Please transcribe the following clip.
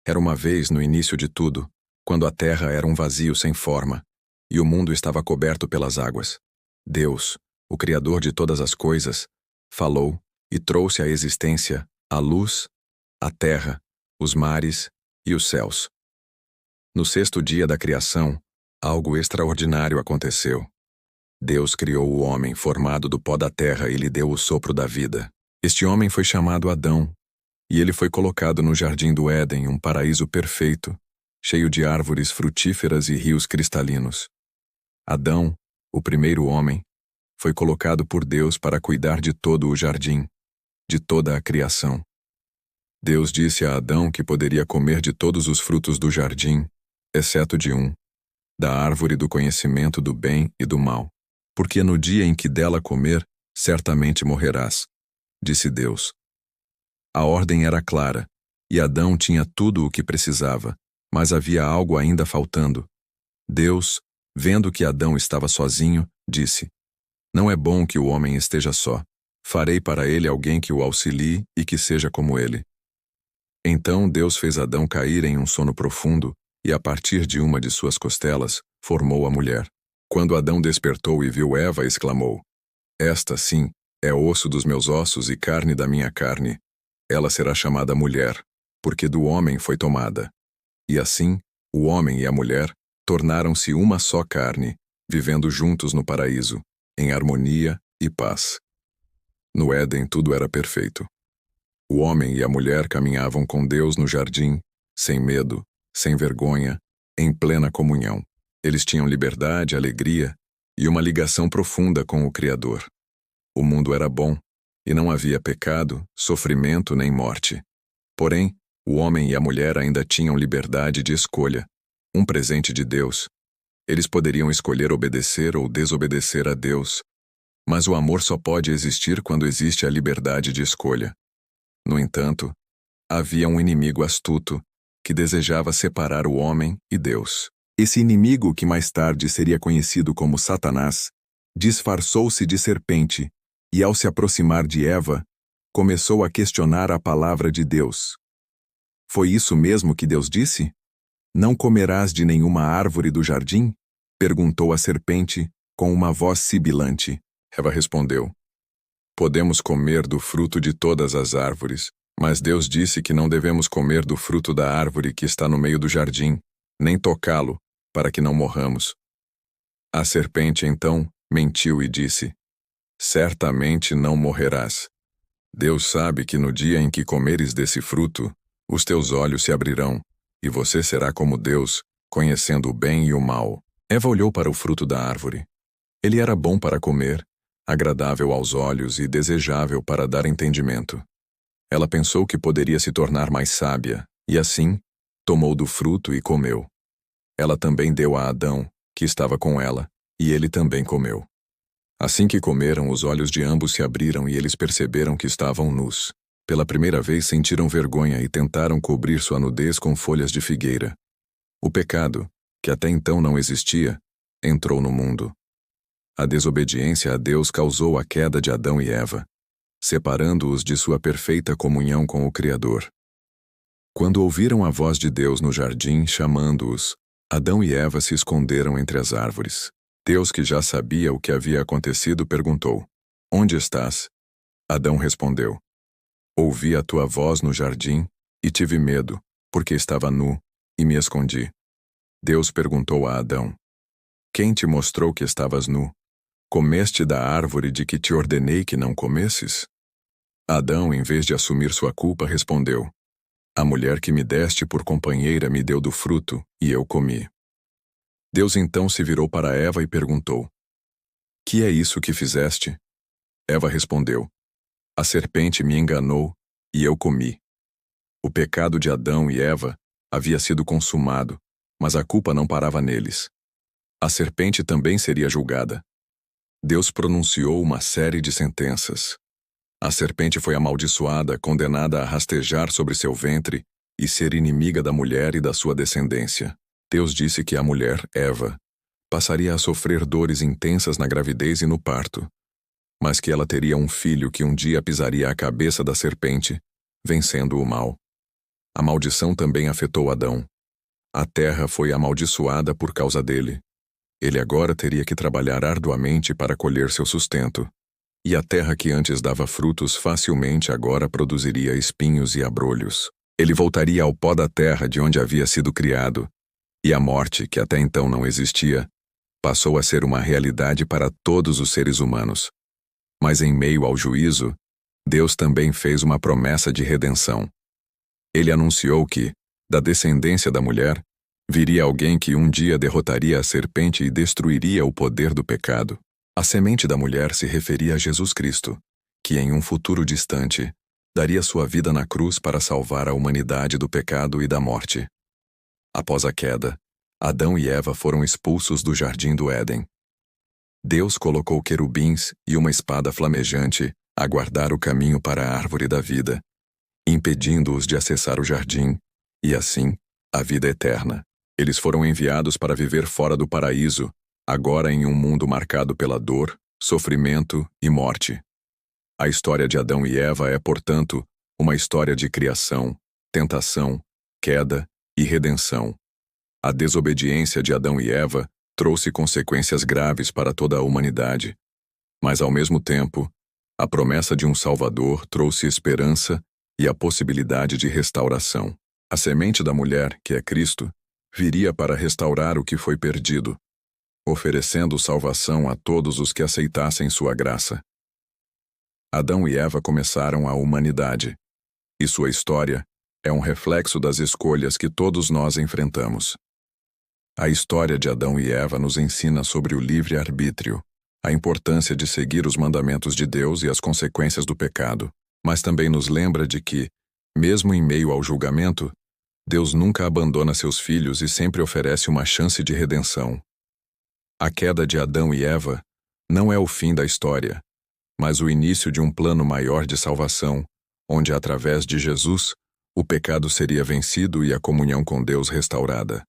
Era uma vez no início de tudo, quando a terra era um vazio sem forma, e o mundo estava coberto pelas águas. Deus, o Criador de todas as coisas, falou e trouxe à existência a luz, a terra, os mares e os céus. No sexto dia da criação, algo extraordinário aconteceu. Deus criou o homem formado do pó da terra e lhe deu o sopro da vida. Este homem foi chamado Adão, e ele foi colocado no jardim do Éden, um paraíso perfeito, cheio de árvores frutíferas e rios cristalinos. Adão, o primeiro homem, foi colocado por Deus para cuidar de todo o jardim, de toda a criação. Deus disse a Adão que poderia comer de todos os frutos do jardim, exceto de um, da árvore do conhecimento do bem e do mal. Porque no dia em que dela comer, certamente morrerás, disse Deus. A ordem era clara, e Adão tinha tudo o que precisava, mas havia algo ainda faltando. Deus, vendo que Adão estava sozinho, disse: Não é bom que o homem esteja só. Farei para ele alguém que o auxilie e que seja como ele. Então Deus fez Adão cair em um sono profundo, e a partir de uma de suas costelas, formou a mulher. Quando Adão despertou e viu Eva, exclamou: Esta, sim, é osso dos meus ossos e carne da minha carne. Ela será chamada mulher, porque do homem foi tomada. E assim, o homem e a mulher tornaram-se uma só carne, vivendo juntos no paraíso, em harmonia e paz. No Éden tudo era perfeito. O homem e a mulher caminhavam com Deus no jardim, sem medo, sem vergonha, em plena comunhão. Eles tinham liberdade, alegria e uma ligação profunda com o Criador. O mundo era bom, e não havia pecado, sofrimento nem morte. Porém, o homem e a mulher ainda tinham liberdade de escolha, um presente de Deus. Eles poderiam escolher obedecer ou desobedecer a Deus, mas o amor só pode existir quando existe a liberdade de escolha. No entanto, havia um inimigo astuto que desejava separar o homem e Deus. Esse inimigo, que mais tarde seria conhecido como Satanás, disfarçou-se de serpente e, ao se aproximar de Eva, começou a questionar a palavra de Deus. Foi isso mesmo que Deus disse? Não comerás de nenhuma árvore do jardim? Perguntou a serpente com uma voz sibilante. Eva respondeu: Podemos comer do fruto de todas as árvores, mas Deus disse que não devemos comer do fruto da árvore que está no meio do jardim, nem tocá-lo, para que não morramos. A serpente então mentiu e disse: Certamente não morrerás. Deus sabe que no dia em que comeres desse fruto, os teus olhos se abrirão, e você será como Deus, conhecendo o bem e o mal. Eva olhou para o fruto da árvore. Ele era bom para comer, agradável aos olhos e desejável para dar entendimento. Ela pensou que poderia se tornar mais sábia, e assim, tomou do fruto e comeu. Ela também deu a Adão, que estava com ela, e ele também comeu. Assim que comeram, os olhos de ambos se abriram e eles perceberam que estavam nus. Pela primeira vez sentiram vergonha e tentaram cobrir sua nudez com folhas de figueira. O pecado, que até então não existia, entrou no mundo. A desobediência a Deus causou a queda de Adão e Eva, separando-os de sua perfeita comunhão com o Criador. Quando ouviram a voz de Deus no jardim chamando-os, Adão e Eva se esconderam entre as árvores. Deus, que já sabia o que havia acontecido, perguntou: Onde estás? Adão respondeu: Ouvi a tua voz no jardim e tive medo, porque estava nu, e me escondi. Deus perguntou a Adão: Quem te mostrou que estavas nu? Comeste da árvore de que te ordenei que não comesses? Adão, em vez de assumir sua culpa, respondeu: A mulher que me deste por companheira me deu do fruto, e eu comi. Deus então se virou para Eva e perguntou: Que é isso que fizeste? Eva respondeu: A serpente me enganou, e eu comi. O pecado de Adão e Eva havia sido consumado, mas a culpa não parava neles. A serpente também seria julgada. Deus pronunciou uma série de sentenças. A serpente foi amaldiçoada, condenada a rastejar sobre seu ventre e ser inimiga da mulher e da sua descendência. Deus disse que a mulher, Eva, passaria a sofrer dores intensas na gravidez e no parto, mas que ela teria um filho que um dia pisaria a cabeça da serpente, vencendo o mal. A maldição também afetou Adão. A terra foi amaldiçoada por causa dele. Ele agora teria que trabalhar arduamente para colher seu sustento. E a terra que antes dava frutos facilmente agora produziria espinhos e abrolhos. Ele voltaria ao pó da terra de onde havia sido criado. E a morte, que até então não existia, passou a ser uma realidade para todos os seres humanos. Mas em meio ao juízo, Deus também fez uma promessa de redenção. Ele anunciou que, da descendência da mulher, viria alguém que um dia derrotaria a serpente e destruiria o poder do pecado. A semente da mulher se referia a Jesus Cristo, que em um futuro distante, daria sua vida na cruz para salvar a humanidade do pecado e da morte. Após a queda, Adão e Eva foram expulsos do jardim do Éden. Deus colocou querubins e uma espada flamejante a guardar o caminho para a árvore da vida, impedindo-os de acessar o jardim, e assim, a vida eterna. Eles foram enviados para viver fora do paraíso, agora em um mundo marcado pela dor, sofrimento e morte. A história de Adão e Eva é, portanto, uma história de criação, tentação, queda e redenção. A desobediência de Adão e Eva trouxe consequências graves para toda a humanidade, mas, ao mesmo tempo, a promessa de um Salvador trouxe esperança e a possibilidade de restauração. A semente da mulher, que é Cristo, viria para restaurar o que foi perdido, oferecendo salvação a todos os que aceitassem sua graça. Adão e Eva começaram a humanidade, e sua história é um reflexo das escolhas que todos nós enfrentamos. A história de Adão e Eva nos ensina sobre o livre-arbítrio, a importância de seguir os mandamentos de Deus e as consequências do pecado, mas também nos lembra de que, mesmo em meio ao julgamento, Deus nunca abandona seus filhos e sempre oferece uma chance de redenção. A queda de Adão e Eva não é o fim da história, mas o início de um plano maior de salvação, onde, através de Jesus, o pecado seria vencido e a comunhão com Deus restaurada.